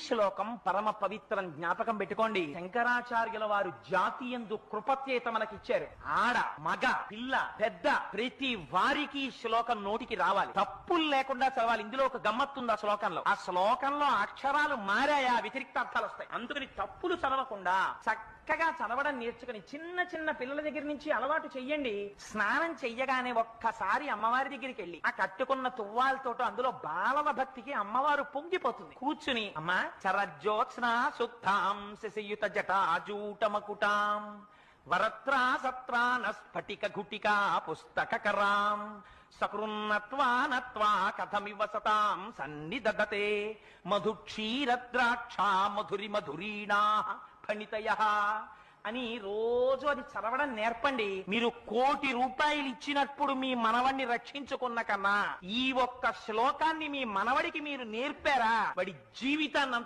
శ్లోకం పరమ పవిత్రం, జ్ఞాపకం పెట్టుకోండి. శంకరాచార్యుల వారు జాతీయందు కృపచేత మనకిచ్చారు. ఆడ మగ పిల్ల పెద్ద ప్రతి వారికి ఈ శ్లోకం నోటికి రావాలి, తప్పులు లేకుండా చదవాలి. ఇందులో ఒక గమ్మత్తుంది ఆ శ్లోకంలో. ఆ శ్లోకంలో అక్షరాలు మారాయా, వ్యతిరిక్త అర్థాలు వస్తాయి. అందుకని తప్పులు చదవకుండా చక్కగా చదవడం నేర్చుకుని చిన్న చిన్న పిల్లల దగ్గర నుంచి అలవాటు చెయ్యండి. స్నానం చెయ్యగానే ఒక్కసారి అమ్మవారి దగ్గరికి వెళ్ళి ఆ కట్టుకున్న తువ్వాలతోటో అందులో బాలల భక్తికి అమ్మవారు పొంగిపోతుంది. కూర్చుని అమ్మ చరజ్యోత్స్న సుక్తాం శశయుత జటాజూటమకుటాం వరత్రా సత్రాన స్ఫటిక ఘుటికా పుస్తకరాం సకృన్నత్వా నత్వా కథమివ సతాం సన్నిదదతే మధుక్షీరద్రాక్షా మధురి మధురీణా ఫణితయః అని రోజు అది చదవడం నేర్పండి. మీరు 1,000,000 రూపాయలు ఇచ్చినప్పుడు మీ మనవడిని రక్షించుకున్న కన్నా ఈ ఒక్క శ్లోకాన్ని మీ మనవడికి మీరు నేర్పారా, వాడి జీవితాన్ని